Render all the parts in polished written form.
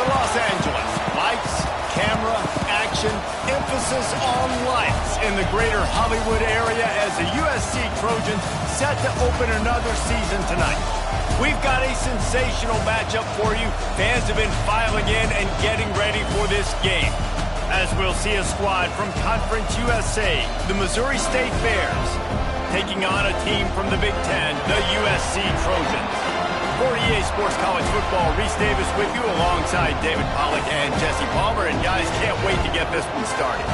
to Los Angeles. Lights, camera, action, emphasis on lights in the greater Hollywood area as the USC Trojans set to open another season tonight. We've got a sensational matchup for you. Fans have been filing in and getting ready for this game, as we'll see a squad from Conference USA, the Missouri State Bears, taking on a team from the Big Ten, the USC Trojans. For EA Sports College Football, Reese Davis with you alongside David Pollack and Jesse Palmer. And guys, can't wait to get this one started.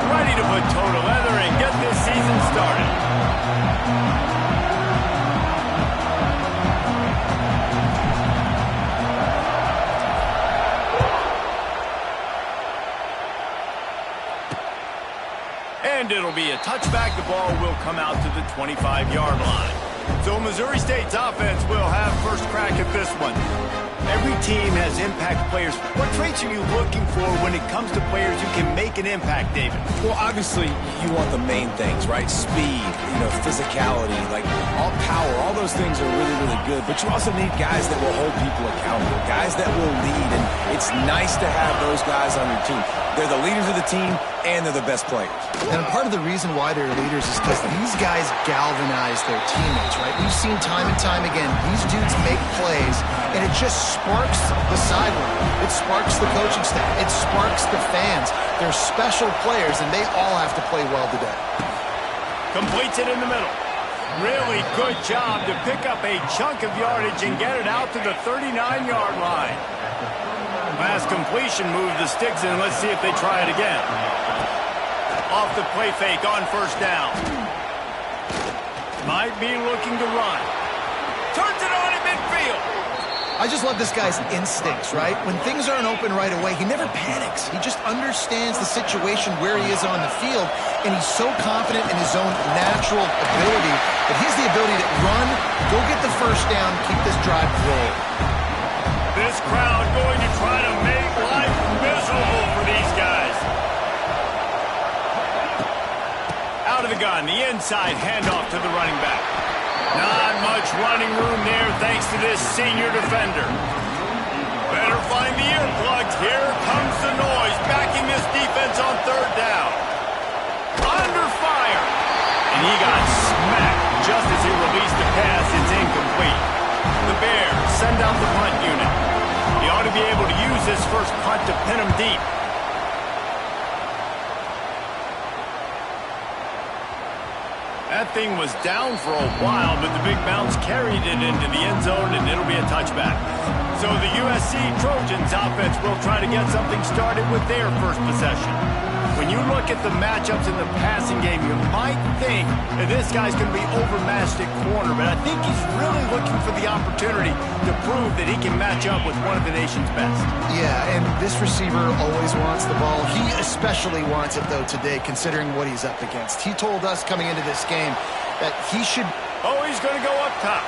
Ready to put toe to leather and get this season started. And it'll be a touchback. The ball will come out to the 25-yard line. So Missouri State's offense will have first crack at this one. Every team has impact players. What traits are you looking for when it comes to players who can make an impact, David? Well, obviously, you want the main things, right? Speed, physicality, like all power, all those things are really, really good. But you also need guys that will hold people accountable, guys that will lead. And it's nice to have those guys on your team. They're the leaders of the team, and they're the best players. And part of the reason why they're leaders is because these guys galvanize their teammates, right? We've seen time and time again, these dudes make plays, and it just sparks the sideline. It sparks the coaching staff. It sparks the fans. They're special players, and they all have to play well today. Completes it in the middle. Really good job to pick up a chunk of yardage and get it out to the 39-yard line. Last completion, move the sticks in. Let's see if they try it again. Off the play fake on first down. Might be looking to run. Turns it on in midfield. I just love this guy's instincts, right? When things aren't open right away, he never panics. He just understands the situation where he is on the field, and he's so confident in his own natural ability that he has the ability to run, go get the first down, keep this drive rolling. This crowd going to try to make life miserable for these guys. Out of the gun, the inside handoff to the running back. Not much running room there thanks to this senior defender. Better find the earplugs. Here comes the noise, backing this defense on third down. Under fire. And he got smacked just as he released the pass. It's incomplete. The Bears send out the punt unit. He ought to be able to use this first punt to pin him deep. That thing was down for a while, but the big bounce carried it into the end zone, and it'll be a touchback. So the USC Trojans offense will try to get something started with their first possession. When you look at the matchups in the passing game, you might think that this guy's going to be overmatched at corner, but I think he's really looking for the opportunity to prove that he can match up with one of the nation's best. Yeah, and this receiver always wants the ball. He especially wants it, though, today, considering what he's up against. He told us coming into this game that he should... Oh, he's going to go up top.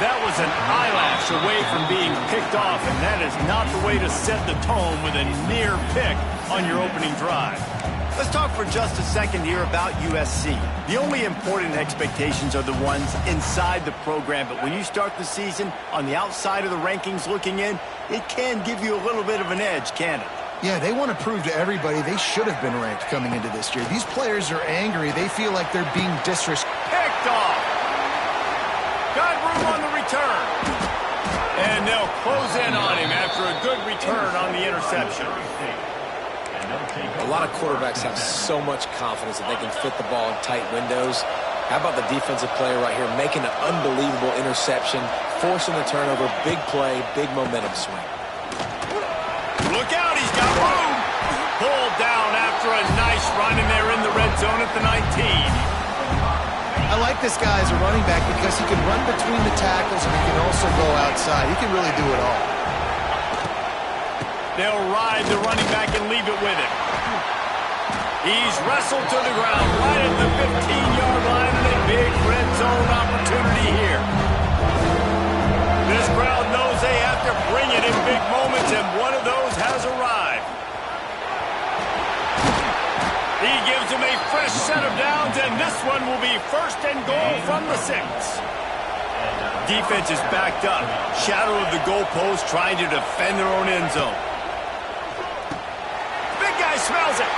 That was an eyelash away from being picked off, and that is not the way to set the tone with a near pick on your opening drive. Let's talk for just a second here about USC. The only important expectations are the ones inside the program, but when you start the season on the outside of the rankings looking in, it can give you a little bit of an edge, can it? Yeah, they want to prove to everybody they should have been ranked coming into this year. These players are angry. They feel like they're being disrespected. Picked off. Got room on the return. And they'll close in on him after a good return on the interception. A lot of quarterbacks have so much confidence that they can fit the ball in tight windows. How about the defensive player right here making an unbelievable interception, forcing the turnover, big play, big momentum swing. Look out, he's got room. Pulled down after a nice run, and they're in the red zone at the 19. I like this guy as a running back because he can run between the tackles and he can also go outside. He can really do it all. They'll ride the running back and leave it with him. He's wrestled to the ground right at the 15-yard line, and a big red zone opportunity here. This crowd knows they have to bring it in big moments, and one of those has arrived. He gives him a fresh set of downs, and this one will be 1st and goal from the 6. Defense is backed up. Shadow of the goalpost, trying to defend their own end zone. Big guy smells it.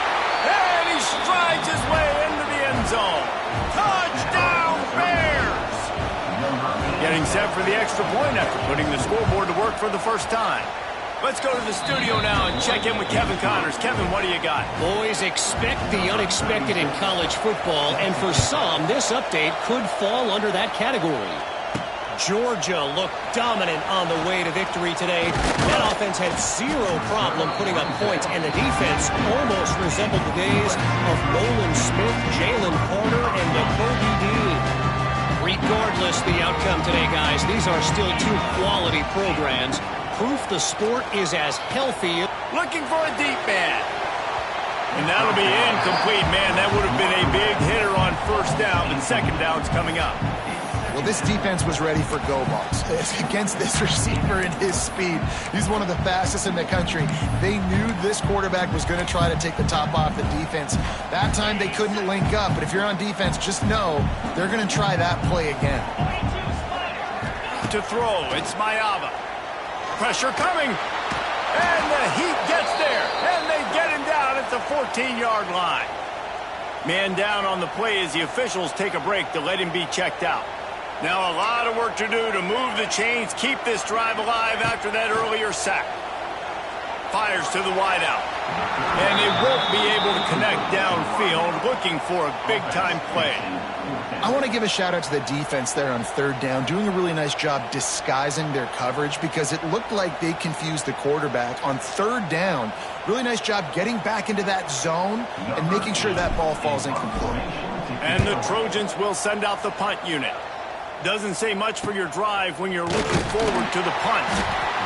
And he strides his way into the end zone. Touchdown, Bears! Getting set for the extra point after putting the scoreboard to work for the first time. Let's go to the studio now and check in with Kevin Connors. Kevin, what do you got? Boys, expect the unexpected in college football, and for some, this update could fall under that category. Georgia looked dominant on the way to victory today. That offense had zero problem putting up points, and the defense almost resembled the days of Nolan Smith, Jalen Carter, and Nakobe Dean. Regardless the outcome today, guys, these are still 2 quality programs. Proof the sport is as healthy. Looking for a deep man. And that'll be incomplete, man. That would have been a big hitter on 1st down, and 2nd down's coming up. Well, this defense was ready for go balls against this receiver and his speed. He's one of the fastest in the country. They knew this quarterback was going to try to take the top off the defense. That time they couldn't link up, but if you're on defense, just know they're going to try that play again. To throw, it's Mayava. Pressure coming, and the heat gets there, and they get him down at the 14-yard line. Man down on the play as the officials take a break to let him be checked out. Now a lot of work to do to move the chains, keep this drive alive after that earlier sack. Fires to the wideout, and they won't be able to connect downfield, looking for a big-time play. I want to give a shout-out to the defense there on 3rd down, doing a really nice job disguising their coverage because it looked like they confused the quarterback on 3rd down. Really nice job getting back into that zone and making sure that ball falls incomplete. And the Trojans will send out the punt unit. Doesn't say much for your drive when you're looking forward to the punt.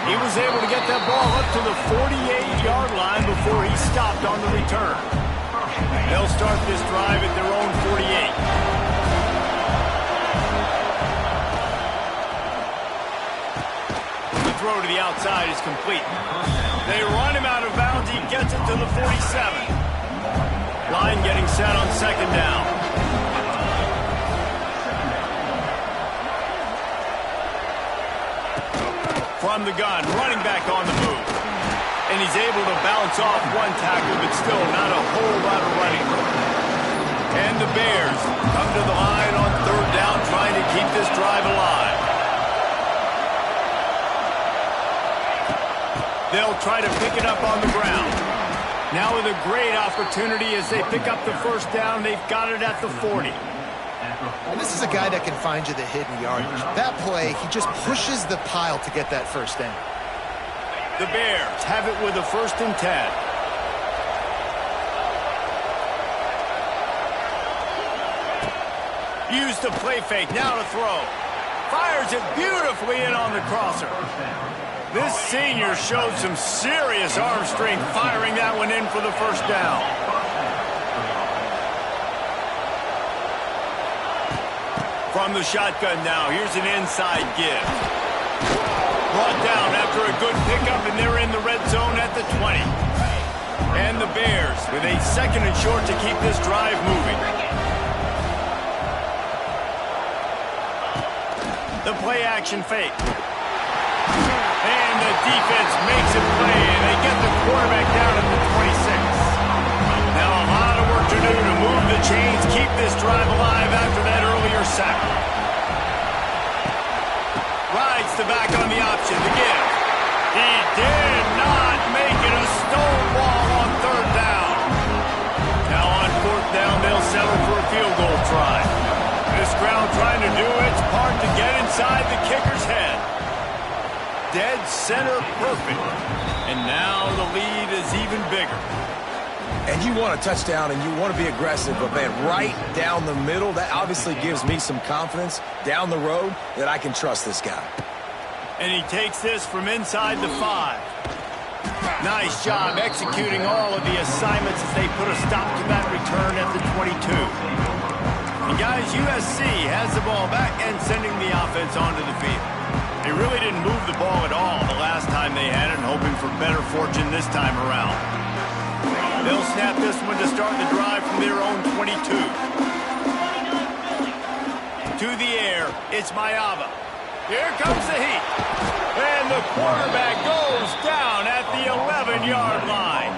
He was able to get that ball up to the 48-yard line before he stopped on the return. They'll start this drive at their own 48. The throw to the outside is complete. They run him out of bounds. He gets it to the 47. Line getting set on 2nd down. From the gun, running back on the move. And he's able to bounce off one tackle, but still not a whole lot of running room. And the Bears come to the line on 3rd down, trying to keep this drive alive. They'll try to pick it up on the ground. Now with a great opportunity as they pick up the 1st down, they've got it at the 40. And this is a guy that can find you the hidden yardage. That play, he just pushes the pile to get that 1st down. The Bears have it with a 1st and 10. Use the play fake, now to throw. Fires it beautifully in on the crosser. This senior showed some serious arm strength firing that one in for the 1st down. From the shotgun now, here's an inside give. Brought down after a good pickup, and they're in the red zone at the 20. And the Bears with a 2nd and short to keep this drive moving. The play action fake. And the defense makes it play, and they get the quarterback down at the 26. Now a lot of work to do to move the chains, keep this drive alive after that earlier sack. Rides the back on the option to give. He did not make it a stonewall on 3rd down. Now on 4th down, they'll settle for a field goal try. This crowd trying to do its part to get inside the kicker's head. Dead center perfect. And now the lead is even bigger. And you want a touchdown and you want to be aggressive, but man, right down the middle, that obviously gives me some confidence down the road that I can trust this guy. And he takes this from inside the 5. Nice job executing all of the assignments as they put a stop to that return at the 22. And guys, USC has the ball back and sending the offense onto the field. They really didn't move the ball at all the last time they had it, and hoping for better fortune this time around. They'll snap this one to start the drive from their own 22. To the air, it's Mayava. Here comes the heat. And the quarterback goes down at the 11-yard line.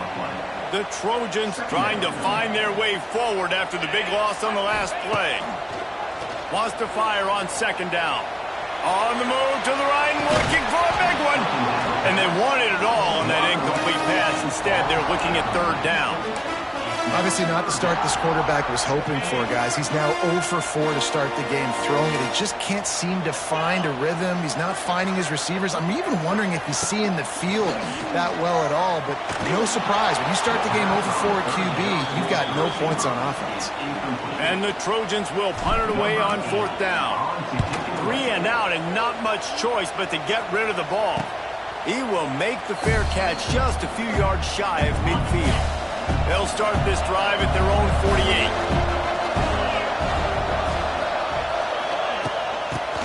The Trojans trying to find their way forward after the big loss on the last play. Wants to fire on second down. On the move to the right and looking for a big one. And they wanted it all on that incomplete pass. Instead, they're looking at third down. Obviously not the start this quarterback was hoping for, guys. He's now 0 for 4 to start the game throwing it. He just can't seem to find a rhythm. He's not finding his receivers. I'm even wondering if he's seeing the field that well at all. But no surprise, when you start the game 0 for 4 at QB, you've got no points on offense. And the Trojans will punt it away on fourth down. 3 and out and not much choice but to get rid of the ball. He will make the fair catch just a few yards shy of midfield. They'll start this drive at their own 48.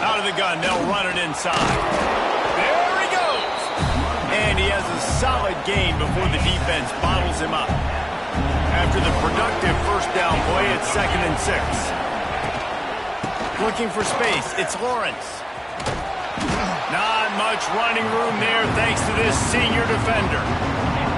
Out of the gun, they'll run it inside. There he goes! And he has a solid gain before the defense bottles him up. After the productive first down play, it's 2nd and 6. Looking for space, it's Lawrence. Not much running room there thanks to this senior defender.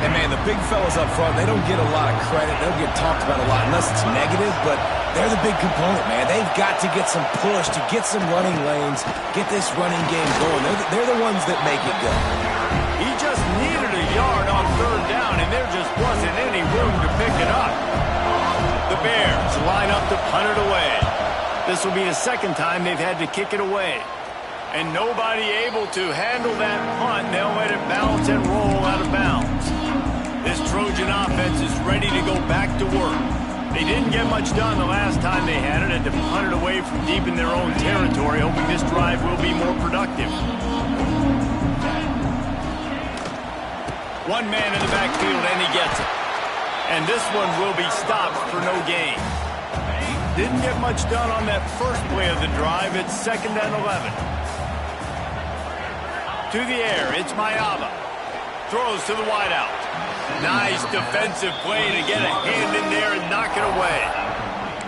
And, man, the big fellas up front, they don't get a lot of credit. They'll get talked about a lot unless it's negative, but they're the big component, man. They've got to get some push, to get some running lanes, get this running game going. They're the ones that make it go. He just needed a yard on third down, and there just wasn't any room to pick it up. The Bears line up to punt it away. This will be the second time they've had to kick it away. And nobody able to handle that punt. They'll let it bounce and roll out of bounds. This Trojan offense is ready to go back to work. They didn't get much done the last time they had it, and to punt it away from deep in their own territory, hoping this drive will be more productive. One man in the backfield, and he gets it. And this one will be stopped for no gain. Didn't get much done on that first play of the drive. It's 2nd and 11. To the air, it's Mayava. Throws to the wideout. Nice defensive play to get a hand in there and knock it away.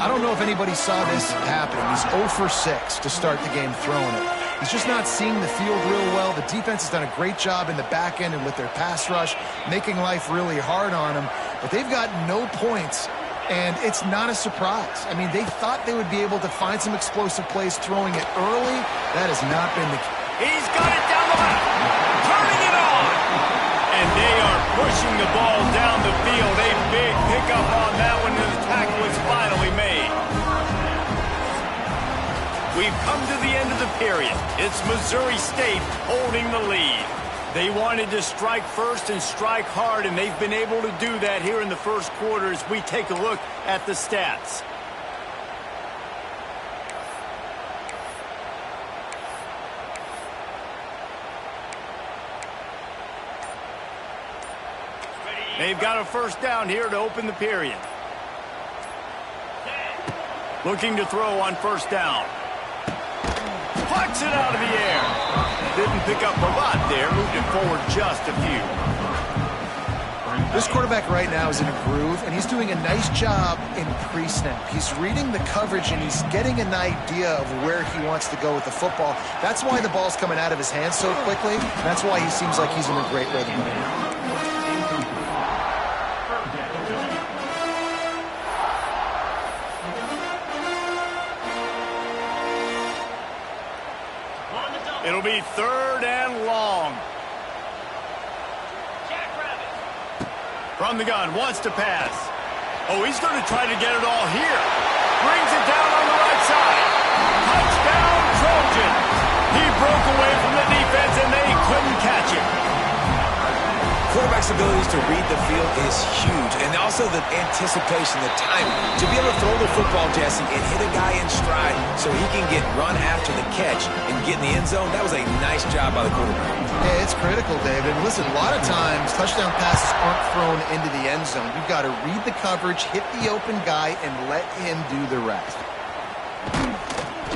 I don't know if anybody saw this happening. He's 0 for 6 to start the game throwing it. He's just not seeing the field real well. The defense has done a great job in the back end and with their pass rush, making life really hard on him. But they've got no points, and it's not a surprise. I mean, they thought they would be able to find some explosive plays throwing it early. That has not been the case. He's got it down the left, turning it on. And they are pushing the ball down the field. A big pickup on that one, and the tackle is finally made. We've come to the end of the period. It's Missouri State holding the lead. They wanted to strike first and strike hard, and they've been able to do that here in the first quarter as we take a look at the stats. They've got a first down here to open the period. Looking to throw on first down. Puts it out of the air. Didn't pick up a lot there. Moved it forward just a few. This quarterback right now is in a groove, and he's doing a nice job in pre-snap. He's reading the coverage, and he's getting an idea of where he wants to go with the football. That's why the ball's coming out of his hands so quickly. That's why he seems like he's in a great rhythm right now. It'll be third and long. From the gun, wants to pass. Oh, he's going to try to get it all here. Brings it down on the right side. Touchdown, Trojans. He broke away from the defense, and they couldn't catch him. Quarterback's flexibility to read the field is huge. And also the anticipation, the timing. To be able to throw the football, Jesse, and hit a guy in stride so he can get run after the catch and get in the end zone, that was a nice job by the quarterback. Yeah, it's critical, David. Listen, a lot of times touchdown passes aren't thrown into the end zone. You've got to read the coverage, hit the open guy, and let him do the rest.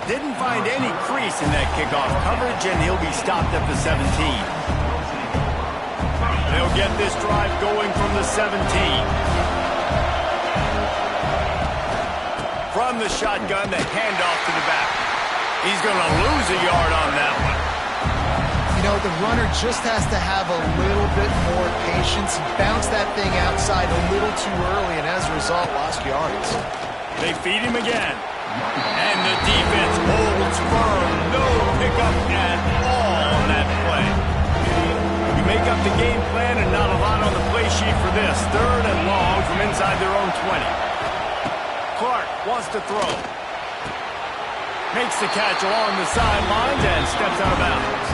Didn't find any crease in that kickoff coverage, and he'll be stopped at the 17. They'll get this drive going from the 17. From the shotgun, the handoff to the back. He's going to lose a yard on that one. You know, the runner just has to have a little bit more patience. He bounced that thing outside a little too early, and as a result, lost yards. They feed him again. And the defense holds firm. No pickup at all on that play. You make up the game plan and not a lot on the play sheet for this. 3rd and long from inside their own 20. Clark wants to throw. Makes the catch along the sidelines and steps out of bounds.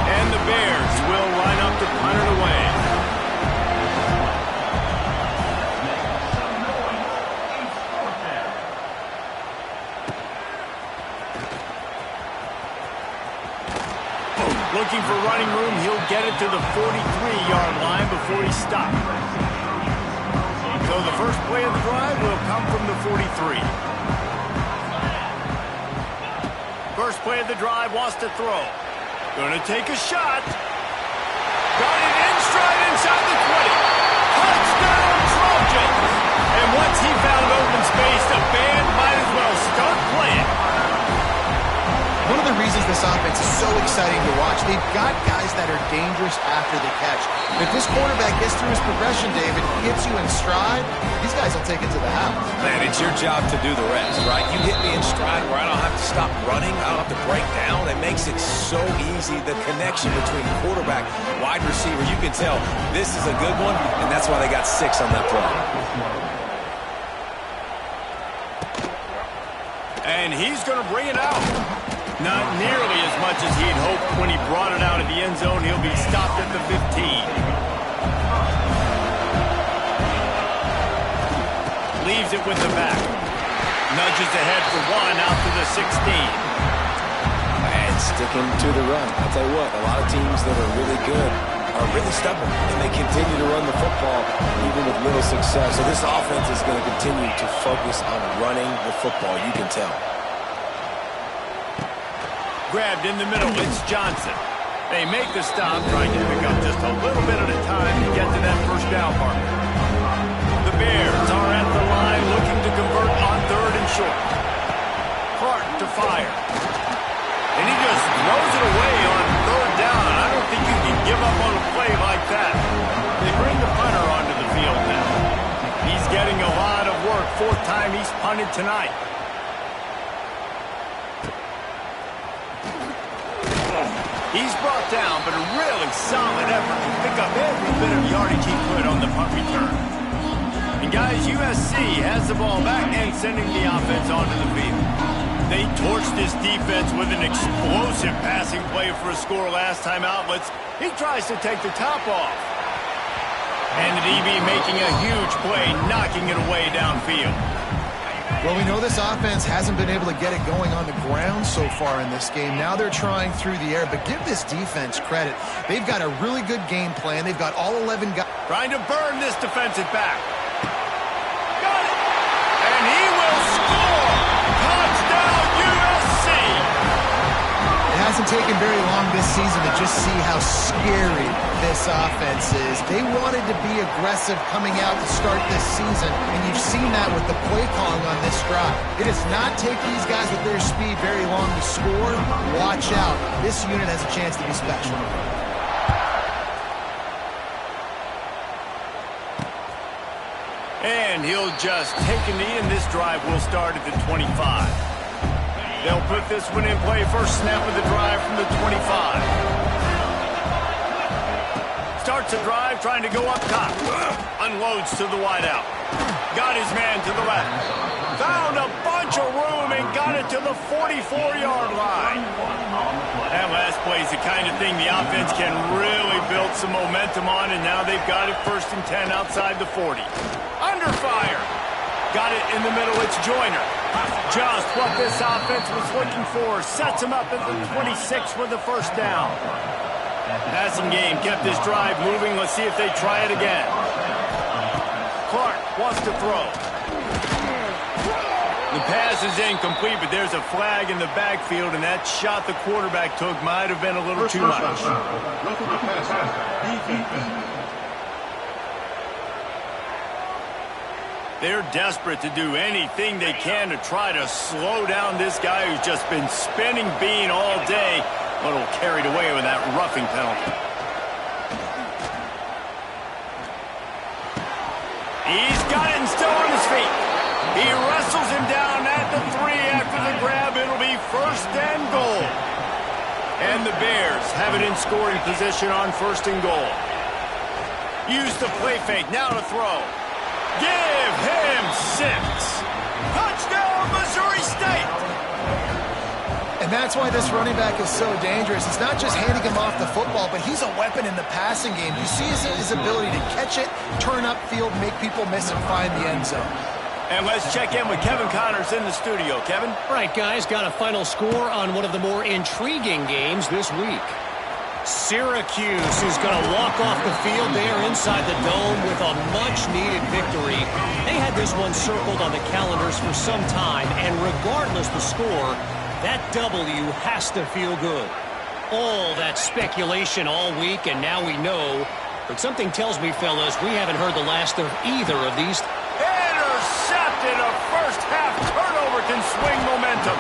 And the Bears will line up to punt it away. Looking for running room, he'll get it to the 43-yard line before he stops. So the first play of the drive will come from the 43. First play of the drive, wants to throw. Going to take a shot. Got it in stride inside the 20. Touchdown Trojans! And once he found open space, the band might as well start playing. One of the reasons this offense is so exciting to watch, they've got guys that are dangerous after the catch. If this quarterback gets through his progression, David, hits you in stride, these guys will take it to the house. Man, it's your job to do the rest, right? You hit me in stride where I don't have to stop running. I don't have to break down. It makes it so easy. The connection between quarterback, wide receiver, you can tell this is a good one, and that's why they got 6 on that play. And he's going to bring it out. Not nearly as much as he'd hoped when he brought it out of the end zone. He'll be stopped at the 15. Leaves it with the back. Nudges ahead for 1 out to the 16. And sticking to the run. I'll tell you what, a lot of teams that are really good are really stubborn, and they continue to run the football even with little success. So this offense is going to continue to focus on running the football, you can tell. Grabbed in the middle, it's Johnson. They make the stop, trying to pick up just a little bit at a time to get to that first down marker. The Bears are at the line looking to convert on 3rd and short. Clark to fire. And he just throws it away on 3rd down. I don't think you can give up on a play like that. They bring the punter onto the field now. He's getting a lot of work. 4th time he's punted tonight. He's brought down, but a really solid effort to pick up every bit of yardage he could on the punt return. And guys, USC has the ball back and sending the offense onto the field. They torched this defense with an explosive passing play for a score last time out. He tries to take the top off. And the DB making a huge play, knocking it away downfield. Well, we know this offense hasn't been able to get it going on the ground so far in this game. Now they're trying through the air, but give this defense credit. They've got a really good game plan. They've got all 11 guys. Trying to burn this defensive back. Got it! And he will score! Touchdown, USC! It hasn't taken very long this season to just see how scary this offense is. They wanted to be aggressive coming out to start this season, and you've seen that with the play calling on this drive. It does not take these guys with their speed very long to score. Watch out. This unit has a chance to be special. And he'll just take a knee, and this drive will start at the 25. They'll put this one in play. First snap of the drive from the 25. Starts a drive, trying to go up top. Unloads to the wideout. Got his man to the left. Found a bunch of room and got it to the 44-yard line. That last play plays, the kind of thing the offense can really build some momentum on, and now they've got it 1st and 10 outside the 40. Under fire. Got it in the middle. It's Joyner. Just what this offense was looking for. Sets him up at the 26 for the 1st down. Passing game kept this drive moving. Let's see if they try it again. Clark wants to throw. The pass is incomplete, but there's a flag in the backfield, and that shot the quarterback took might have been a little too much. They're desperate to do anything they can to try to slow down this guy who's just been spinning bean all day. A little carried away with that roughing penalty. He's got it and still on his feet. He wrestles him down at the 3 after the grab. It'll be 1st and goal. And the Bears have it in scoring position on 1st and goal. Use the play fake. Now to throw. Give him 6. Touchdown, Missouri State. And that's why this running back is so dangerous. It's not just handing him off the football, but he's a weapon in the passing game. You see his ability to catch it, turn upfield, make people miss, and find the end zone. And let's check in with Kevin Connors in the studio. Kevin? Right, guys, got a final score on one of the more intriguing games this week. Syracuse is going to walk off the field there inside the dome with a much-needed victory. They had this one circled on the calendars for some time, and regardless the score, that W has to feel good. All that speculation all week, and now we know. But something tells me, fellas, we haven't heard the last of either of these. Intercepted. A first-half turnover can swing momentum.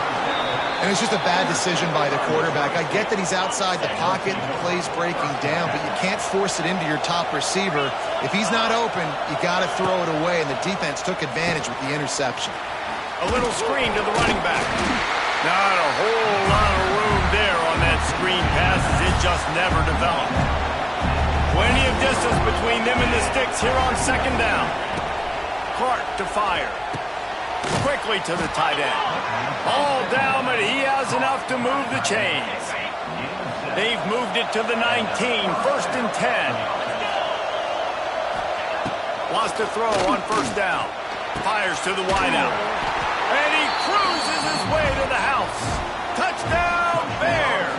And it's just a bad decision by the quarterback. I get that he's outside the pocket, the play's breaking down, but you can't force it into your top receiver. If he's not open, you got to throw it away, and the defense took advantage with the interception. A little screen to the running back. Not a whole lot of room there on that screen pass as it just never developed. Plenty of distance between them and the sticks here on 2nd down. Clark to fire. Quickly to the tight end. All down, but he has enough to move the chains. They've moved it to the 19, 1st and 10. Wants to throw on 1st down. Fires to the wideout. And he cruises his way to the house. Touchdown, Bears!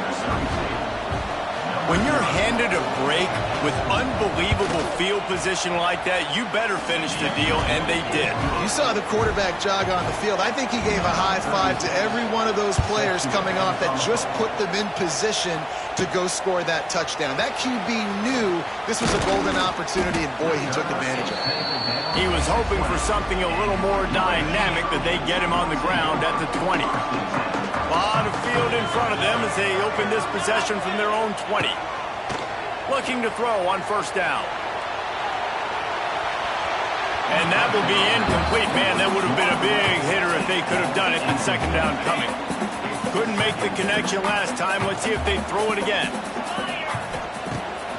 When you're handed a break with unbelievable field position like that, you better finish the deal, and they did. You saw the quarterback jog on the field. I think he gave a high five to every one of those players coming off that just put them in position to go score that touchdown. That QB knew this was a golden opportunity, and boy, he took advantage of it. He was hoping for something a little more dynamic, that they get him on the ground at the 20. A lot of field in front of them as they open this possession from their own 20. Looking to throw on 1st down. And that will be incomplete. Man, that would have been a big hitter if they could have done it, but 2nd down coming. Couldn't make the connection last time. Let's see if they throw it again.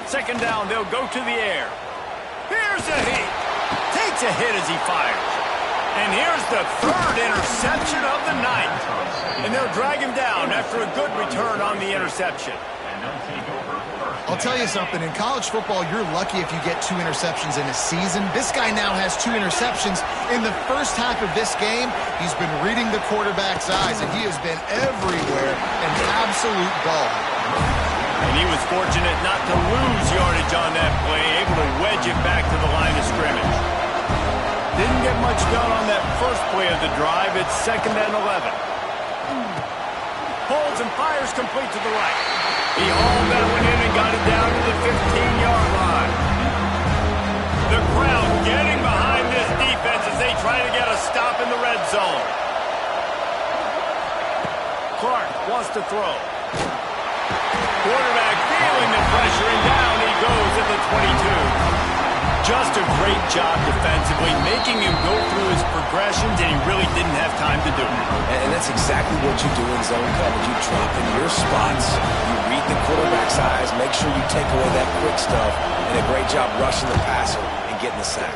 2nd down, they'll go to the air. Here's a hit. Takes a hit as he fires. And here's the 3rd interception of the night. And they'll drag him down after a good return on the interception. I'll tell you something. In college football, you're lucky if you get 2 interceptions in a season. This guy now has 2 interceptions. In the first half of this game, he's been reading the quarterback's eyes, and he has been everywhere, an absolute ball. And he was fortunate not to lose yardage on that play, able to wedge it back to the line of scrimmage. Didn't get much done on that first play of the drive. It's 2nd and 11. Holds and fires complete to the right. He hauled that one in and got it down to the 15-yard line. The crowd getting behind this defense as they try to get a stop in the red zone. Clark wants to throw. Quarterback feeling the pressure, and down he goes at the 22. Just a great job defensively, making him go through his progressions, and he really didn't have time to do it. And that's exactly what you do in zone coverage. You drop in your spots, you read the quarterback's eyes, make sure you take away that quick stuff, and a great job rushing the passer and getting the sack.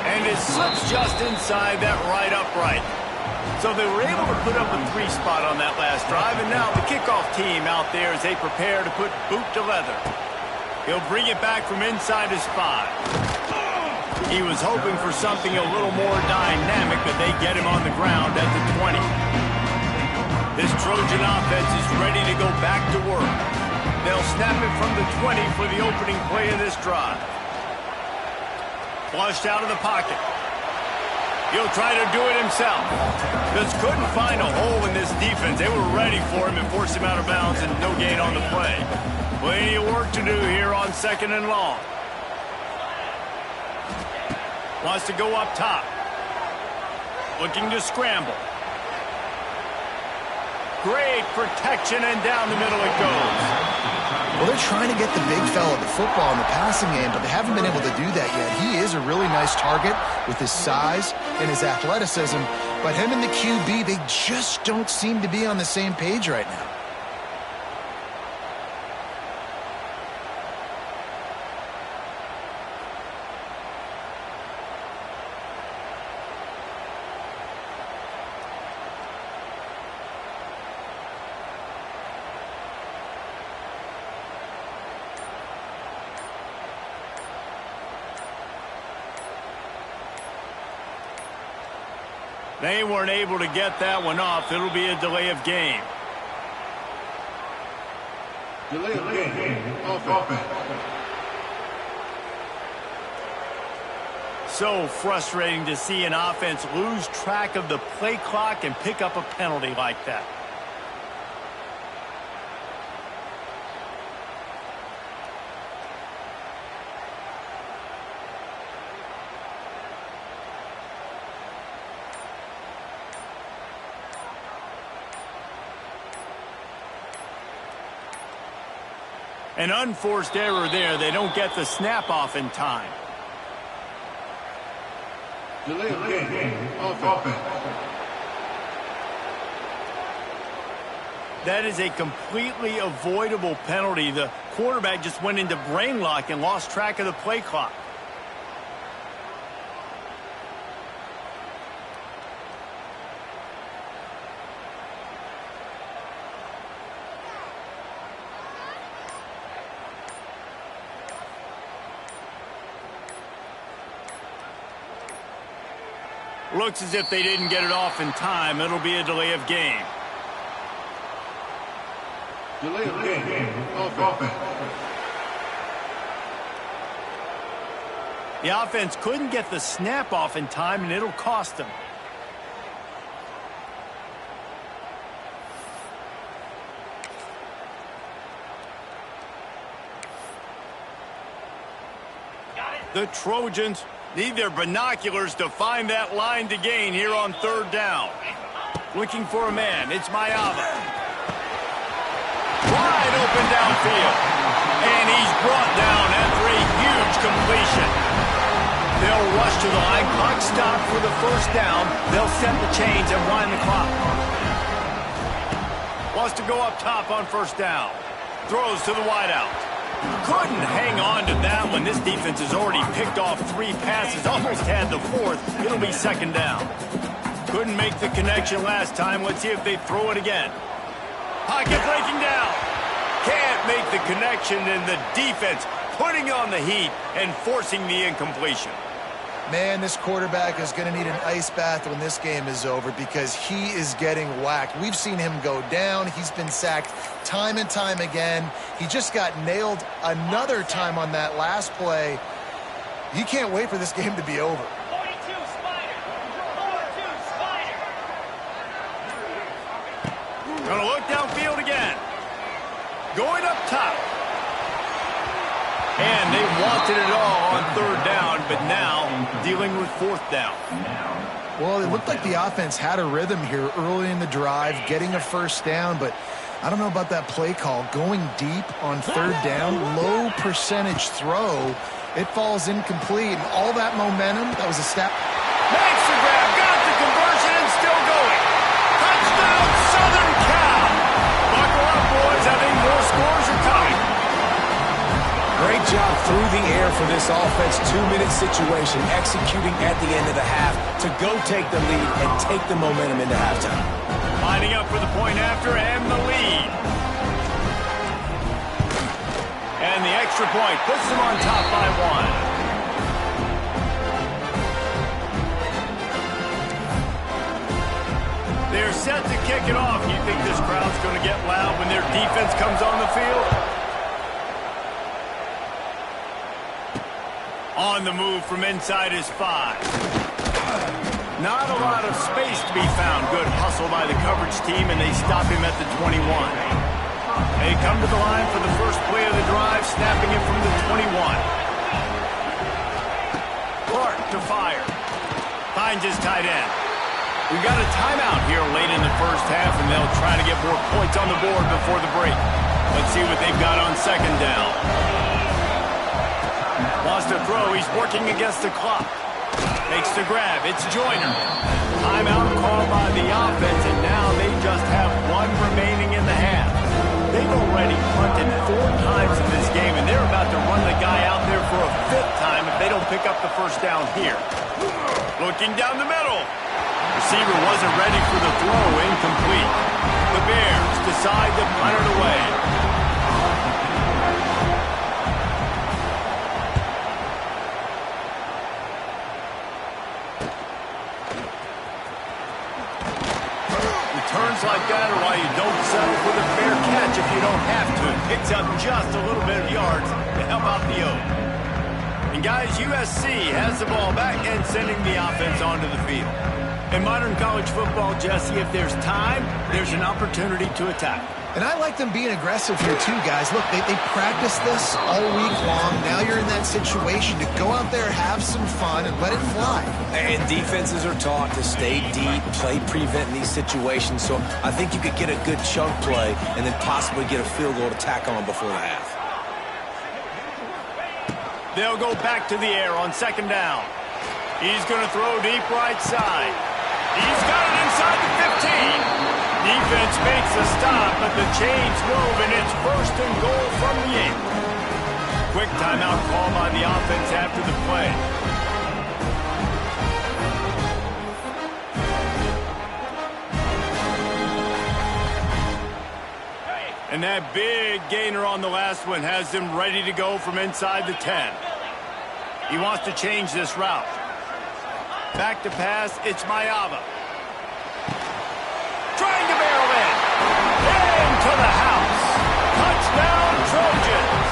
And it slips just inside that right upright. So they were able to put up a 3 spot on that last drive, and now the kickoff team out there as they prepare to put boot to leather. He'll bring it back from inside his 5. He was hoping for something a little more dynamic, but they get him on the ground at the 20. This Trojan offense is ready to go back to work. They'll snap it from the 20 for the opening play of this drive. Flushed out of the pocket. He'll try to do it himself. Just couldn't find a hole in this defense. They were ready for him and forced him out of bounds, and no gain on the play. Plenty of work to do here on 2nd and long. Wants to go up top. Looking to scramble. Great protection, and down the middle it goes. Well, they're trying to get the big fella the football in the passing game, but they haven't been able to do that yet. He is a really nice target with his size and his athleticism, but him and the QB, they just don't seem to be on the same page right now. They weren't able to get that one off. It'll be a delay of game. Delay of game. Offense. So frustrating to see an offense lose track of the play clock and pick up a penalty like that. An unforced error there. They don't get the snap off in time. Delay of game. Offense. That is a completely avoidable penalty. The quarterback just went into brain lock and lost track of the play clock. Looks as if they didn't get it off in time. It'll be a delay of game. Delay of game. Offense. The offense couldn't get the snap off in time, and it'll cost them. The Trojans need their binoculars to find that line to gain here on 3rd down. Looking for a man. It's Mayava. Wide open downfield. And he's brought down after a huge completion. They'll rush to the line. Clock stop for the 1st down. They'll set the chains and wind the clock. Wants to go up top on 1st down. Throws to the wideout. Couldn't hang on to that one. This defense has already picked off 3 passes, almost had the 4th. It'll be 2nd down. Couldn't make the connection last time. Let's see if they throw it again. Pocket breaking down. Can't make the connection, and the defense putting on the heat and forcing the incompletion. Man, this quarterback is going to need an ice bath when this game is over because he is getting whacked. We've seen him go down. He's been sacked time and time again. He just got nailed another time on that last play. You can't wait for this game to be over. 42 Spider. 42 Spider. Gonna look downfield again. Going up top. And they wanted it all on 3rd down, but now dealing with 4th down. Well, it looked like the offense had a rhythm here early in the drive, getting a 1st down, but I don't know about that play call. Going deep on 3rd down, low percentage throw, it falls incomplete. And all that momentum, that was a step. Makes the grab, got the conversion, and still going. Touchdown, Southern Cal. Buckle up, boys. I think more scores are coming. Great job through the air for this offense, 2-minute situation, executing at the end of the half to go take the lead and take the momentum into halftime. Lining up for the point after and the lead. And the extra point puts them on top by 1. They're set to kick it off. You think this crowd's going to get loud when their defense comes on the field? On the move from inside his 5. Not a lot of space to be found. Good hustle by the coverage team, and they stop him at the 21. They come to the line for the first play of the drive, snapping it from the 21. Clark to fire. Finds his tight end. We've got a timeout here late in the first half, and they'll try to get more points on the board before the break. Let's see what they've got on second down. Lost a throw. He's working against the clock. Makes the grab. It's Joyner. Timeout called by the offense, and now they just have 1 remaining in the half. They've already punted 4 times in this game, and they're about to run the guy out there for a 5th time if they don't pick up the first down here. Looking down the middle. Receiver wasn't ready for the throw. Incomplete. The Bears decide to punt it away. Turns like that are why you don't settle for the fair catch if you don't have to. Picks up just a little bit of yards to help out the O. And guys, USC has the ball back and sending the offense onto the field. In modern college football, Jesse, if there's time, there's an opportunity to attack. And I like them being aggressive here too, guys. Look, they practice this all week long. Now you're in that situation to go out there, have some fun, and let it fly. And defenses are taught to stay deep, play prevent in these situations. So I think you could get a good chunk play and then possibly get a field goal to tack on before the half. They'll go back to the air on second down. He's going to throw deep right side. He's got it inside the 15. Defense makes a stop, but the chains move, and it's 1st and goal from the 8. Quick timeout call by the offense after the play. And that big gainer on the last one has him ready to go from inside the 10. He wants to change this route. Back to pass, it's Mayava. Trying to barrel in. Into the house. Touchdown, Trojans.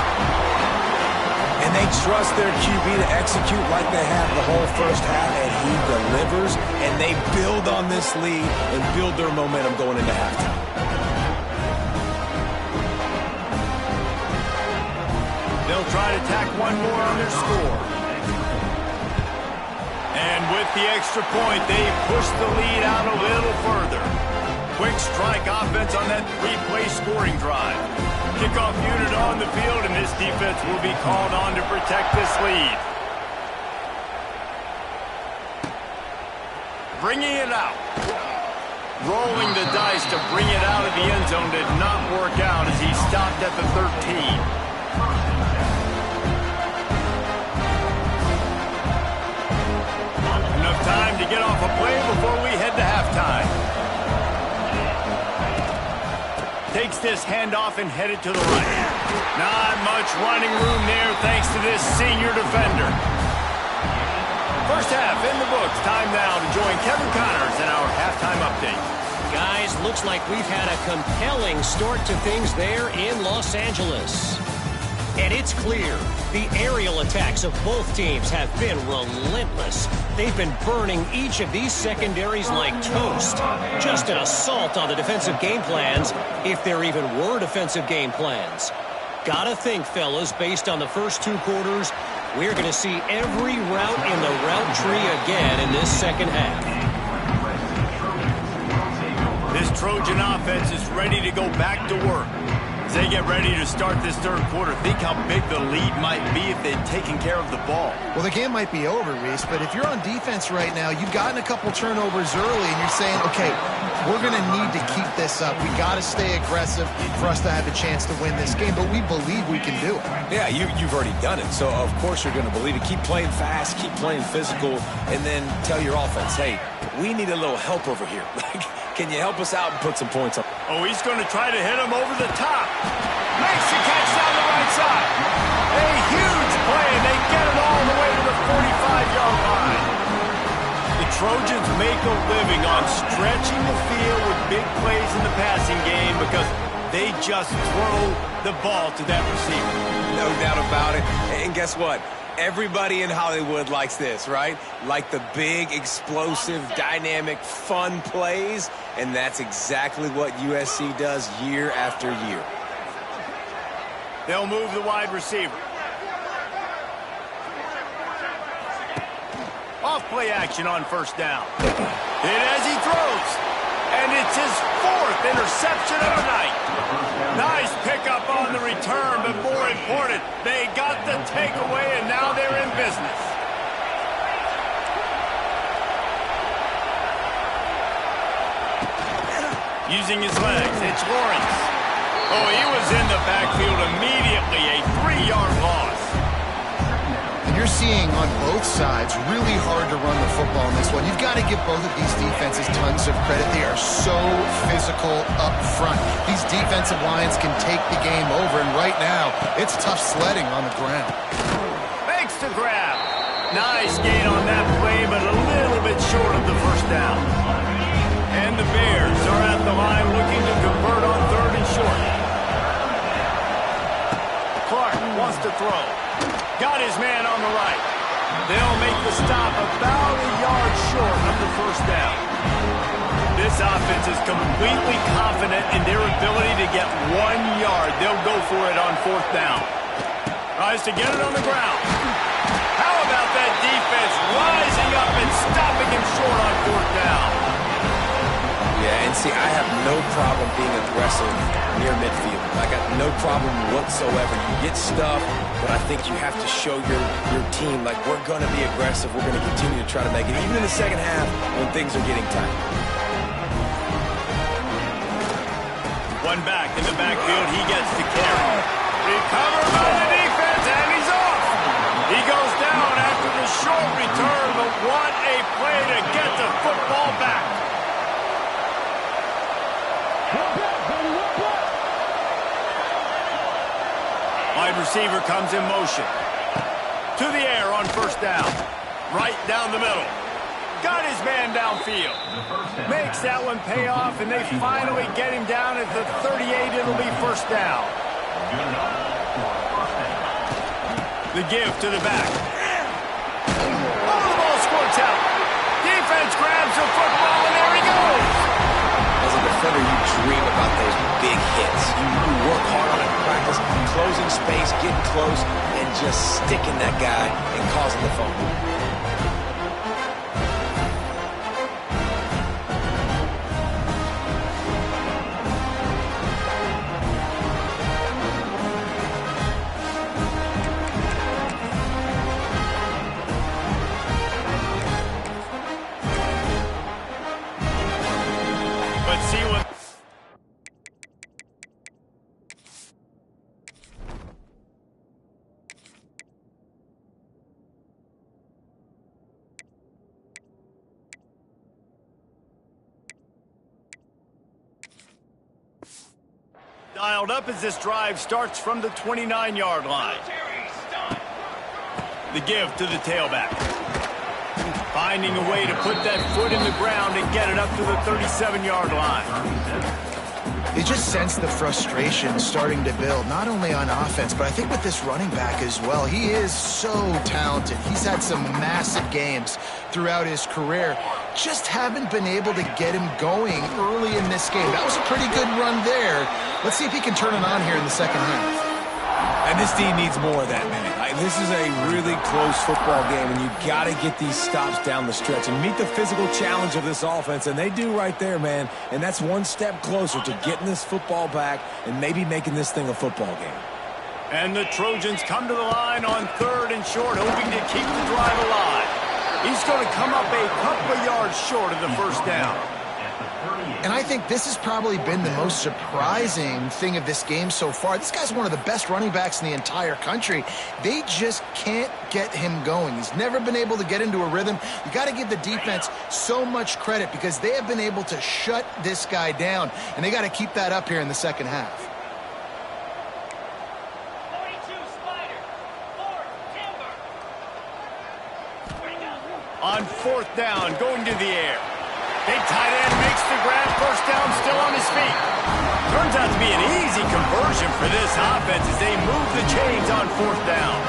And they trust their QB to execute like they have the whole first half, and he delivers, and they build on this lead and build their momentum going into halftime. They'll try to tack 1 more on their score. And with the extra point, they push the lead out a little further. Quick strike offense on that 3-play scoring drive. Kickoff unit on the field, and this defense will be called on to protect this lead. Bringing it out. Rolling the dice to bring it out of the end zone did not work out as he stopped at the 13. Enough time to get off a play before we head to halftime. Takes this handoff and headed to the right. Not much running room there thanks to this senior defender. First half in the books. Time now to join Kevin Connors in our halftime update. Guys, looks like we've had a compelling start to things there in Los Angeles. And it's clear, the aerial attacks of both teams have been relentless. They've been burning each of these secondaries like toast. Just an assault on the defensive game plans, if there even were defensive game plans. Gotta think, fellas, based on the first 2 quarters, we're going to see every route in the route tree again in this second half. This Trojan offense is ready to go back to work. As they get ready to start this 3rd quarter, think how big the lead might be if they'd taken care of the ball. Well, the game might be over, Reese, but if you're on defense right now, you've gotten a couple turnovers early, and you're saying, okay, we're going to need to keep this up. We got to stay aggressive for us to have a chance to win this game, but we believe we can do it. Yeah, you've already done it, so of course you're going to believe it. Keep playing fast, keep playing physical, and then tell your offense, hey, we need a little help over here. Can you help us out and put some points up? Oh, he's going to try to hit him over the top. Makes the catch down the right side. A huge play, and they get it all the way to the 45-yard line. The Trojans make a living on stretching the field with big plays in the passing game because they just throw the ball to that receiver. No doubt about it. And guess what? Everybody in Hollywood likes this, right? Like the big, explosive, dynamic, fun plays, and that's exactly what USC does year after year. They'll move the wide receiver. Off-play action on first down. Hit as he throws. And it's his 4th interception of the night. Nice pickup on the return, but more important, they got the takeaway, and now they're in business. Using his legs, it's Lawrence. Oh, he was in the backfield immediately, a 3-yard loss. And you're seeing on both sides really hard to run the football in this one. You've got to give both of these defenses tons of credit. They are so physical up front. These defensive lines can take the game over, and right now, it's tough sledding on the ground. Makes the grab. Nice gain on that play, but a little bit short of the first down. And the Bears are at the line looking to convert on 3rd and short. Clark wants to throw. Got his man on the right. They'll make the stop about a yard short of the first down. This offense is completely confident in their ability to get 1 yard. They'll go for it on 4th down. Tries to get it on the ground. How about that defense rising up and stopping him short on 4th down? Yeah, and see, I have no problem being aggressive near midfield. I got no problem whatsoever. You get stuff, but I think you have to show your team, like, we're going to be aggressive. We're going to continue to try to make it, even in the second half when things are getting tight. One back in the backfield. He gets the carry. Recovered by the defense, and he's off. He goes down after the short return, but what a play to get the football back. Wide receiver comes in motion. To the air on first down. Right down the middle. Got his man downfield. Makes that one pay off, and they finally get him down at the 38. It'll be first down. The give to the back. Oh, the ball squirts out. Defense grabs the football, and there he goes. As a defender, you dream about those big hits. You work hard on it in practice, closing space, getting close, and just sticking that guy and causing the fumble. Let's see what... Dialed up as this drive starts from the 29-yard line. The give to the tailback. Finding a way to put that foot in the ground and get it up to the 37-yard line. You just sense the frustration starting to build, not only on offense, but I think with this running back as well. He is so talented. He's had some massive games throughout his career. Just haven't been able to get him going early in this game. That was a pretty good run there. Let's see if he can turn it on here in the second half. And this team needs more of that, man. This is a really close football game, and you got to get these stops down the stretch and meet the physical challenge of this offense, and they do right there, man. And that's one step closer to getting this football back and maybe making this thing a football game. And the Trojans come to the line on 3rd and short, hoping to keep the drive alive. He's going to come up a couple of yards short of the first down. And I think this has probably been the most surprising thing of this game so far. This guy's one of the best running backs in the entire country. They just can't get him going. He's never been able to get into a rhythm. You got to give the defense so much credit because they have been able to shut this guy down, and they got to keep that up here in the second half. On fourth down, going to the air. Big tight end makes the grab. First down, still on his feet. Turns out to be an easy conversion for this offense as they move the chains on fourth down.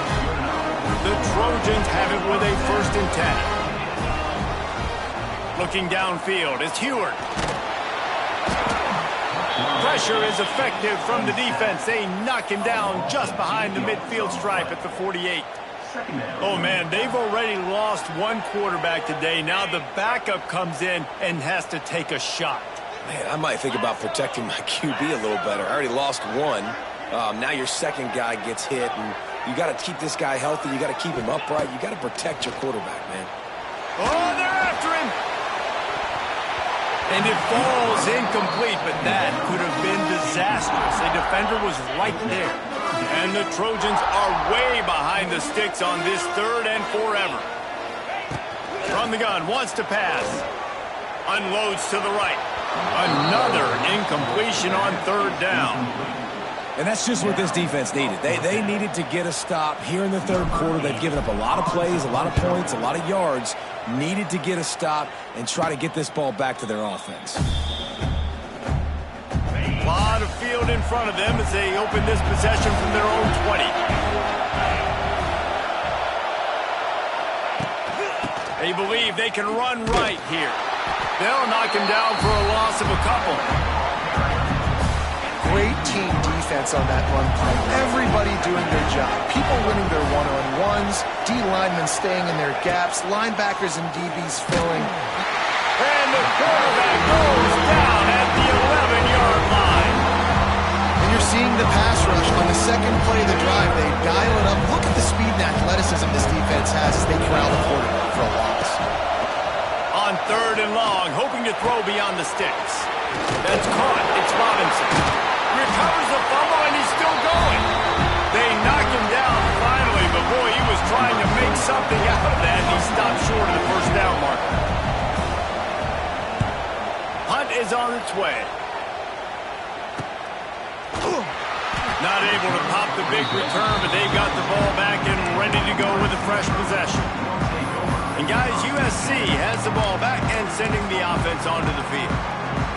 The Trojans have it with a 1st and 10. Looking downfield is Heward. Pressure is effective from the defense. They knock him down just behind the midfield stripe at the 48. Oh, man, they've already lost one quarterback today. Now the backup comes in and has to take a shot. Man, I might think about protecting my QB a little better. I already lost one. Now your second guy gets hit, and you got to keep this guy healthy. You got to keep him upright. You got to protect your quarterback, man. Oh, they're after him. And it falls incomplete, but that could have been disastrous. A defender was right there. And the Trojans are way behind the sticks on this 3rd and forever. From the gun, wants to pass. Unloads to the right. Another incompletion on 3rd down. And that's just what this defense needed. They needed to get a stop here in the 3rd quarter. They've given up a lot of plays, a lot of points, a lot of yards. Needed to get a stop and try to get this ball back to their offense. A lot of field in front of them as they open this possession from their own 20. They believe they can run right here. They'll knock him down for a loss of a couple. Great team defense on that run play. Everybody doing their job. People winning their one-on-ones, D linemen staying in their gaps, linebackers and DBs filling. And the quarterback goes down at the 11-yard line. And you're seeing the pass rush on the second play of the drive. They dial it up. Look at the speed and athleticism this defense has as they corral the quarterback for a loss. On 3rd and long, hoping to throw beyond the sticks. That's caught. It's Robinson. Recovers the fumble, and he's still going. They knock him down finally, but boy, he was trying to make something out of that, and he stopped short of the 1st down marker. Hunt is on its way. Not able to pop the big return, but they've got the ball back and ready to go with a fresh possession. And guys, USC has the ball back and sending the offense onto the field.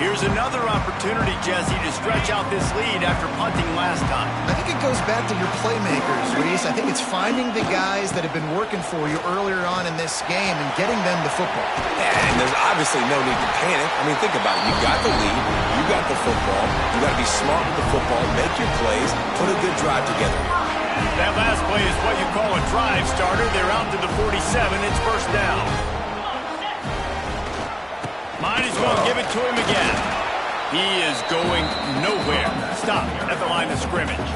Here's another opportunity, Jesse, to stretch out this lead after punting last time. I think it goes back to your playmakers, Reese. I think it's finding the guys that have been working for you earlier on in this game and getting them the football. Yeah, and there's obviously no need to panic. I mean, think about it. You got the lead. You got the football. You got to be smart with the football, make your plays, put a good drive together. That last play is what you call a drive starter. They're out to the 47. It's 1st down. Might as well give it to him again. He is going nowhere. Stop at the line of scrimmage.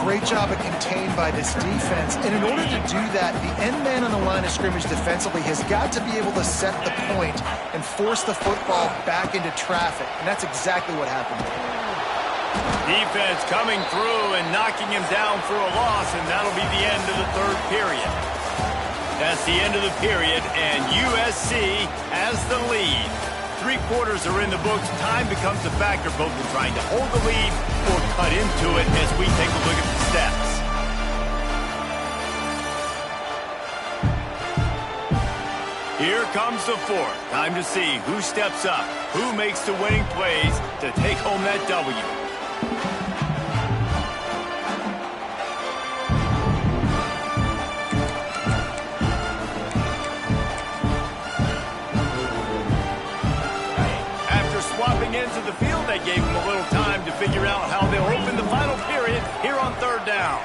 Great job of contained by this defense. And in order to do that, the end man on the line of scrimmage defensively has got to be able to set the point and force the football back into traffic. And that's exactly what happened. Defense coming through and knocking him down for a loss, and that'll be the end of the 3rd period. That's the end of the period, and USC has the lead. 3 quarters are in the books. Time becomes a factor, both in trying to hold the lead or cut into it as we take a look at the stats. Here comes the 4th. Time to see who steps up, who makes the winning plays to take home that W. Into the field, they gave him a little time to figure out how they'll open the final period here on 3rd down.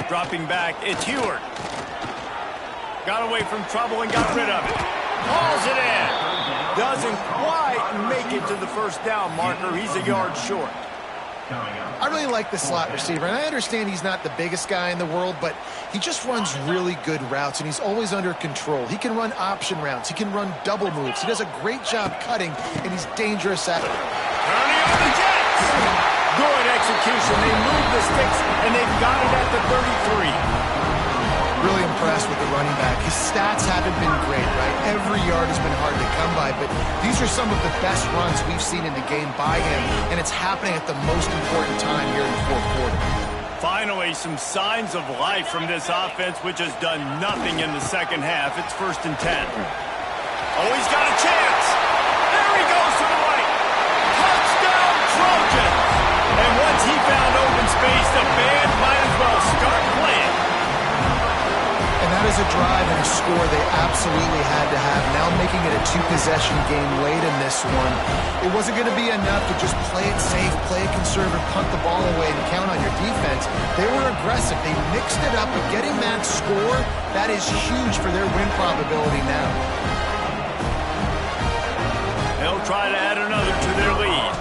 Dropping back, it's Heward. Got away from trouble and got rid of it. Hauls it in. Doesn't quite make it to the 1st down marker. He's a yard short. I really like the slot receiver, and I understand he's not the biggest guy in the world, but he just runs really good routes, and he's always under control. He can run option routes. He can run double moves. He does a great job cutting, and he's dangerous at it. Turning on the Jets. Good execution. They move the sticks, and they've got it at the 33. Really impressed with the running back. His stats haven't been great, right? Every yard has been hard to come by, but these are some of the best runs we've seen in the game by him, and it's happening at the most important time here in the fourth quarter. Finally, some signs of life from this offense, which has done nothing in the second half. It's 1st and 10. Oh, he's got a chance. There he goes to the right. Touchdown, Trojans. And once he found open space, the band might as well start playing. And that is a drive and a score they absolutely had to have. Now making it a 2-possession game late in this one. It wasn't going to be enough to just play it safe, play it conservative, punt the ball away, and count on your defense. They were aggressive. They mixed it up, but getting that score, that is huge for their win probability now. They'll try to add another to their lead.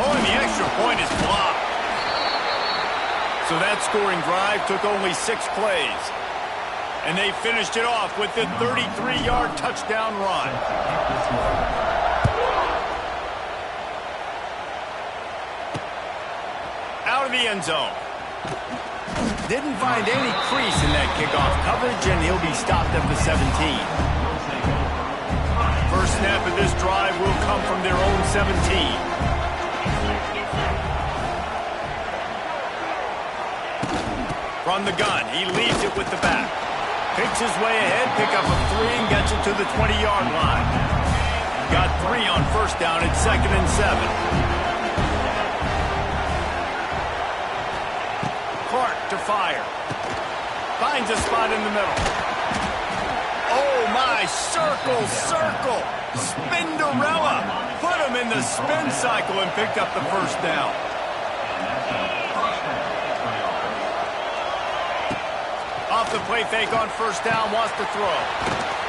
Oh, and the extra point is blocked. So that scoring drive took only 6 plays. And they finished it off with the 33-yard touchdown run. Out of the end zone. Didn't find any crease in that kickoff coverage, and he'll be stopped at the 17. First snap of this drive will come from their own 17. From the gun, he leaves it with the back. Picks his way ahead, pick up a 3, and gets it to the 20-yard line. Got 3 on first down at 2nd and 7. Clark to fire. Finds a spot in the middle. Oh, my, circle. Spinderella. Put him in the spin cycle and picked up the first down. Off the play fake on first down, wants to throw.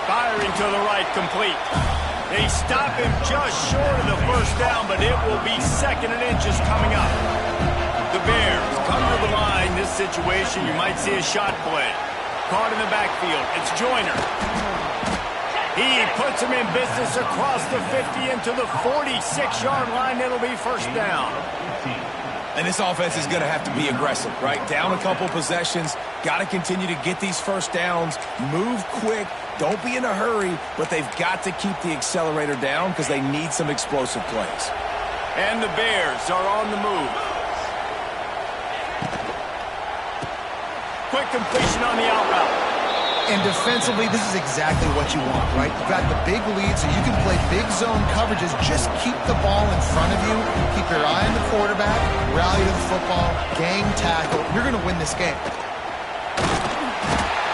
Firing to the right, complete. They stop him just short of the first down, but it will be 2nd and inches coming up. The Bears come to the line. This situation, you might see a shot play. Caught in the backfield. It's Joyner. He puts him in business across the 50 into the 46-yard line. It'll be first down. And this offense is going to have to be aggressive, right? Down a couple possessions. Got to continue to get these first downs. Move quick. Don't be in a hurry, but they've got to keep the accelerator down because they need some explosive plays. And the Bears are on the move. Quick completion on the out route. And defensively, this is exactly what you want, right? You've got the big lead, so you can play big zone coverages. Just keep the ball in front of you. Keep your eye on the quarterback. Rally to the football. Gang tackle. You're going to win this game.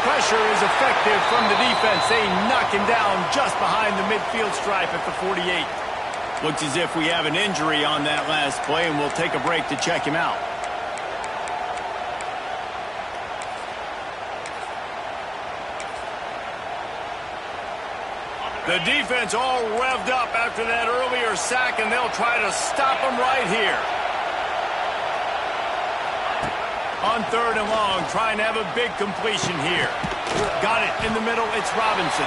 Pressure is effective from the defense. They knock him down just behind the midfield stripe at the 48. Looks as if we have an injury on that last play, and we'll take a break to check him out. The defense all revved up after that earlier sack, and they'll try to stop him right here. On 3rd and long, trying to have a big completion here. Got it in the middle, it's Robinson.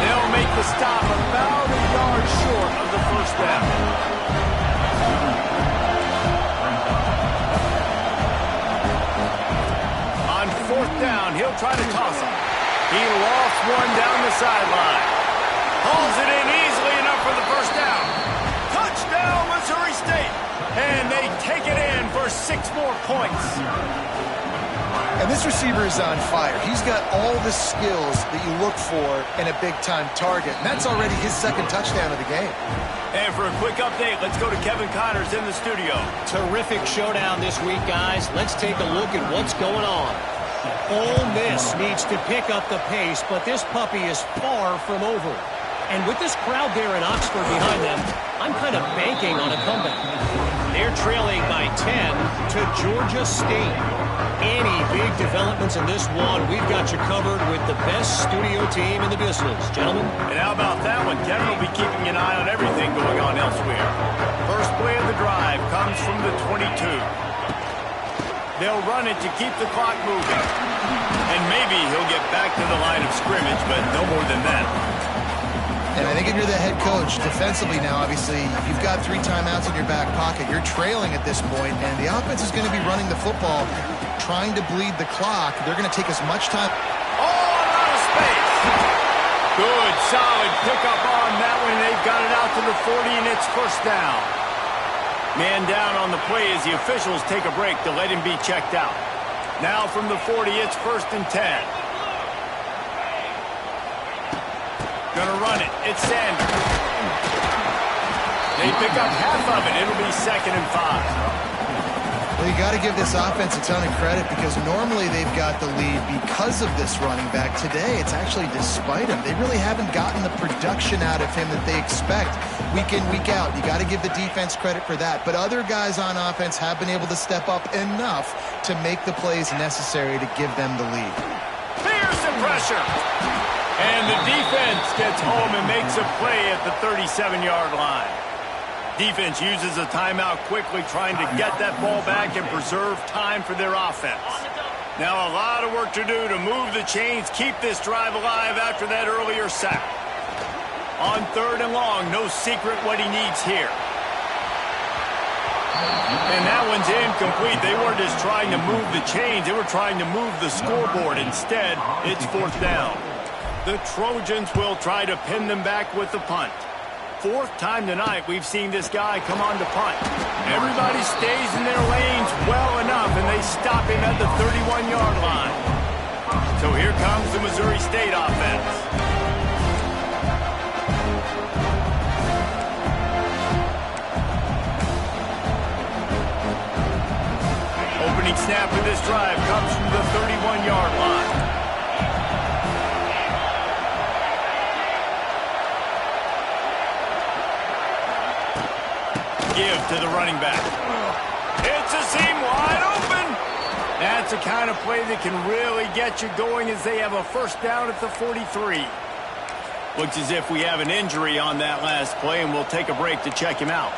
They'll make the stop about a yard short of the first down. On 4th down, he'll try to toss him. He lost one down the sideline. Hauls it in easily enough for the first down. Touchdown, Missouri State. And they take it in for 6 more points. And this receiver is on fire. He's got all the skills that you look for in a big-time target. And that's already his 2nd touchdown of the game. And for a quick update, let's go to Kevin Connors in the studio. Terrific showdown this week, guys. Let's take a look at what's going on. Ole Miss needs to pick up the pace, but this puppy is far from over. And with this crowd there in Oxford behind them, I'm kind of banking on a comeback. They're trailing by 10 to Georgia State. Any big developments in this one, we've got you covered with the best studio team in the business, gentlemen. And how about that one? Kevin will be keeping an eye on everything going on elsewhere. First from the 22. They'll run it to keep the clock moving. And maybe he'll get back to the line of scrimmage, but no more than that. And I think if you're the head coach, defensively now, obviously, you've got 3 timeouts in your back pocket. You're trailing at this point, and the offense is going to be running the football, trying to bleed the clock. They're going to take as much time. Oh, a lot of space. Good, solid pickup on that one. They've got it out to the 40, and it's first down. Man down on the play as the officials take a break to let him be checked out. Now from the 40, it's 1st and 10. Gonna run it. It's Sanders. They pick up half of it. It'll be 2nd and 5. Well, you got to give this offense a ton of credit because normally they've got the lead because of this running back. Today, it's actually despite him. They really haven't gotten the production out of him that they expect week in, week out. You got to give the defense credit for that. But other guys on offense have been able to step up enough to make the plays necessary to give them the lead. Fearsome pressure. And the defense gets home and makes a play at the 37-yard line. Defense uses a timeout quickly, trying to get that ball back and preserve time for their offense. Now a lot of work to do to move the chains, keep this drive alive after that earlier sack. On 3rd and long, no secret what he needs here. And that one's incomplete. They weren't just trying to move the chains, they were trying to move the scoreboard. Instead, it's 4th down. The Trojans will try to pin them back with the punt. 4th time tonight we've seen this guy come on to punt. Everybody stays in their lanes well enough, and they stop him at the 31-yard line. So here comes the Missouri State offense. Opening snap of this drive comes from the 31-yard line. Give to the running back. It's a seam wide open. That's the kind of play that can really get you going as they have a 1st down at the 43. Looks as if we have an injury on that last play, and we'll take a break to check him out.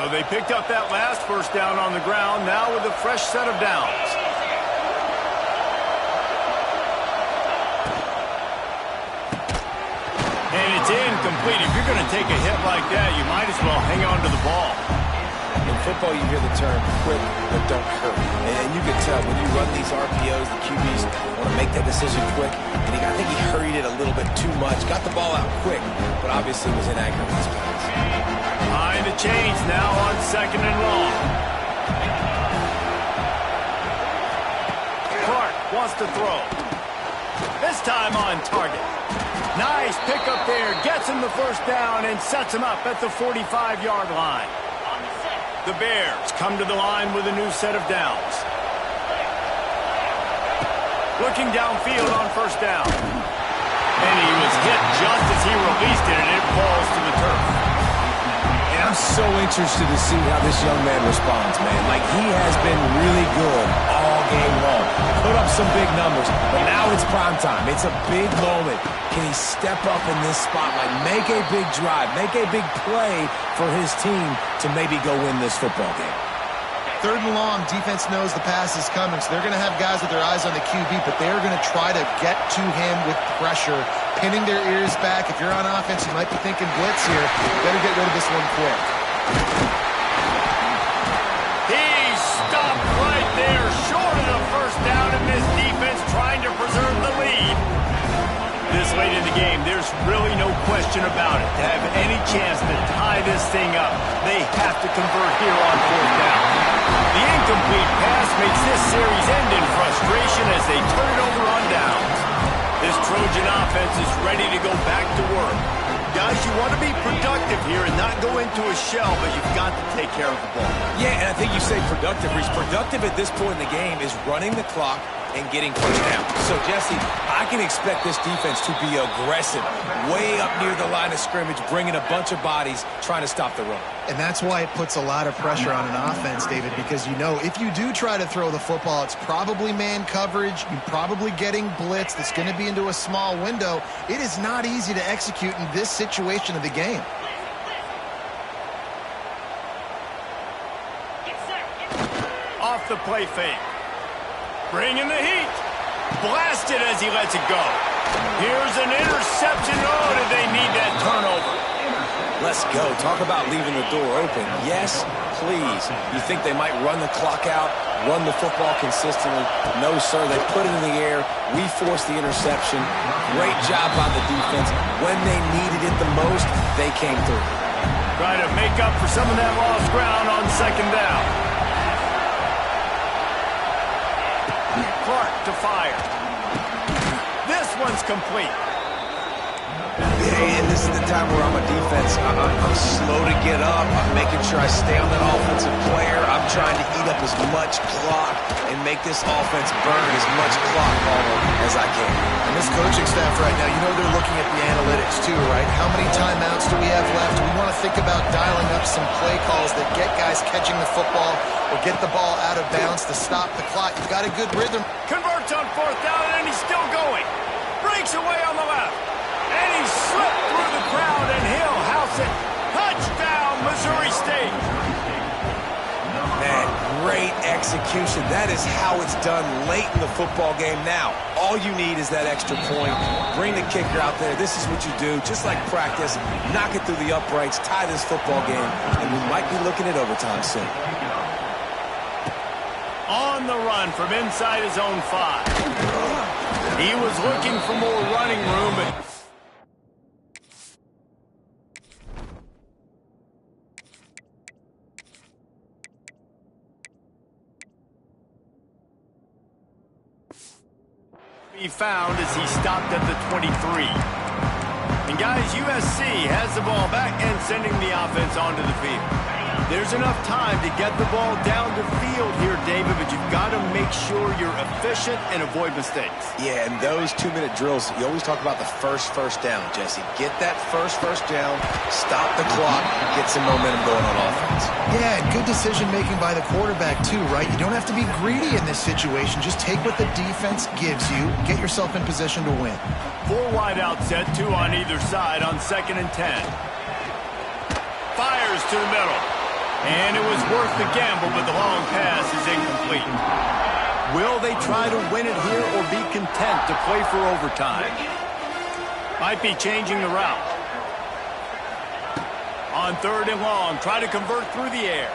So they picked up that last 1st down on the ground, now with a fresh set of downs. And it's incomplete. If you're going to take a hit like that, you might as well hang on to the ball. In football, you hear the term quick but don't hurt. And you can tell when you run these RPOs, the QBs want to make that decision quick. And I think he hurried it a little bit too much. Got the ball out quick, but obviously was inaccurate in his pass. Behind the chains now on 2nd and long. Clark wants to throw. This time on target. Nice pickup there. Gets him the 1st down and sets him up at the 45-yard line. The Bears come to the line with a new set of downs. Looking downfield on 1st down. And he was hit just as he released it, and it falls to the turf. And I'm so interested to see how this young man responds, man. Like, he has been really good all game long. Put up some big numbers, but now it's prime time. It's a big moment. Can he step up in this spotlight, make a big drive, make a big play for his team to maybe go win this football game? 3rd and long, defense knows the pass is coming, so they're going to have guys with their eyes on the QB, but they're going to try to get to him with pressure, pinning their ears back. If you're on offense, you might be thinking blitz here. Better get rid of this one quick. He stopped right there, short of the 1st down, and this defense trying to preserve the lead. This late in the game, there's really no question about it. To have any chance to tie this thing up, they have to convert here on 4th down. The incomplete pass makes this series end in frustration as they turn it over on downs. This Trojan offense is ready to go back to work. Guys, you want to be productive here and not go into a shell, but you've got to take care of the ball. Yeah, and I think you say productive. He's productive at this point in the game is running the clock, and getting first down. So, Jesse, I can expect this defense to be aggressive, way up near the line of scrimmage, bringing a bunch of bodies, trying to stop the run. And that's why it puts a lot of pressure on an offense, David, because you know if you do try to throw the football, it's probably man coverage. You're probably getting blitz that's going to be into a small window. It is not easy to execute in this situation of the game. Off the play fake. Bringing the heat. Blasted as he lets it go. Here's an interception. Oh, did they need that turnover? Let's go. Talk about leaving the door open. Yes, please. You think they might run the clock out, run the football consistently? No, sir. They put it in the air. We forced the interception. Great job by the defense. When they needed it the most, they came through. Try to make up for some of that lost ground on second down. Clark to fire. This one's complete. And this is the time where I'm a defense. I'm slow to get up. I'm making sure I stay on that offensive player. I'm trying to eat up as much clock and make this offense burn as much clock as I can. And this coaching staff right now, you know they're looking at the analytics too, right? How many timeouts do we have left? We want to think about dialing up some play calls that get guys catching the football or get the ball out of bounds to stop the clock. You've got a good rhythm. Converts on fourth down, and he's still going. Breaks away on the left. And he slipped through the crowd, and he'll house it. Touchdown, Missouri State. Man, great execution. That is how it's done late in the football game. Now, all you need is that extra point. Bring the kicker out there. This is what you do. Just like practice, knock it through the uprights, tie this football game, and we might be looking at overtime soon. On the run from inside his own 5. He was looking for more running room, but he found as he stopped at the 23. And guys, USC has the ball back and sending the offense onto the field. There's enough time to get the ball down the field here, David, but you've got to make sure you're efficient and avoid mistakes. Yeah, and those 2-minute drills, you always talk about the first down, Jesse. Get that first down, stop the clock, get some momentum going on offense. Yeah, and good decision-making by the quarterback, too, right? You don't have to be greedy in this situation. Just take what the defense gives you. Get yourself in position to win. 4 wide out set, 2 on either side on 2nd and 10. Fires to the middle. And it was worth the gamble, but the long pass is incomplete. Will they try to win it here or be content to play for overtime? Might be changing the route. On 3rd and long, try to convert through the air.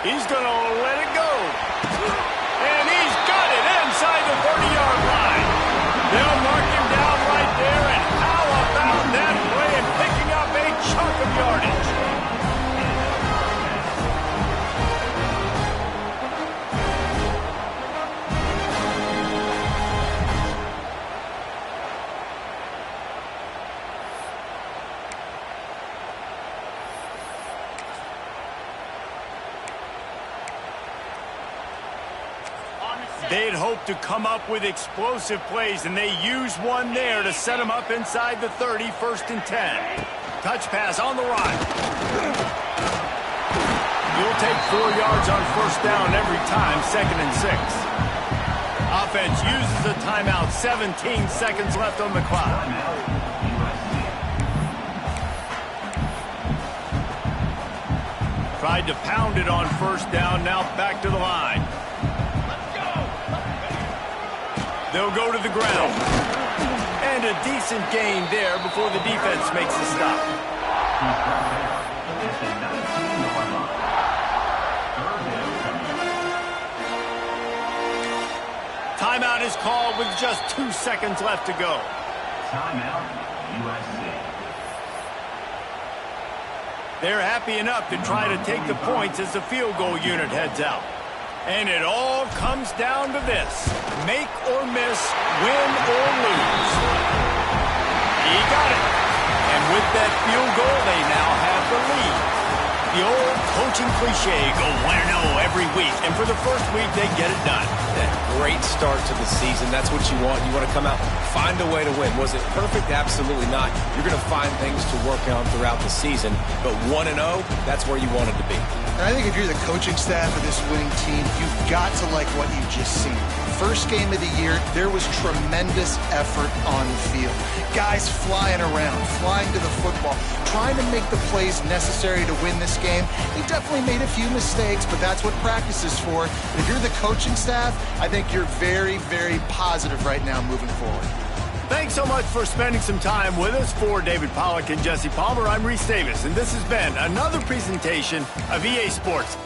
He's going to let it go. And he's got it inside the 30-yard line. They'll mark him down right there, and how about that play and picking up a chunk of yardage? They'd hoped to come up with explosive plays, and they used one there to set them up inside the 30, 1st and 10. Touch pass on the run. You'll take 4 yards on 1st down every time, 2nd and 6. Offense uses a timeout, 17 seconds left on the clock. Tried to pound it on 1st down, now back to the line. They'll go to the ground. And a decent gain there before the defense makes the stop. Timeout is called with just 2 seconds left to go. Timeout, USC. They're happy enough to try to take the points as the field goal unit heads out. And it all comes down to this. Make or miss, win or lose. He got it. And with that field goal, they now have the lead. The old coaching cliche, go 1-0 every week. And for the first week, they get it done. That great start to the season. That's what you want. You want to come out, find a way to win. Was it perfect? Absolutely not. You're going to find things to work on throughout the season. But 1-0, that's where you want it to be. And I think if you're the coaching staff of this winning team, you've got to like what you've just seen. First game of the year, there was tremendous effort on the field. Guys flying around, flying to the football, trying to make the plays necessary to win this game. He definitely made a few mistakes, but that's what practice is for. And if you're the coaching staff, I think you're very, very positive right now moving forward. Thanks so much for spending some time with us. For David Pollack and Jesse Palmer, I'm Reese Davis, and this has been another presentation of EA Sports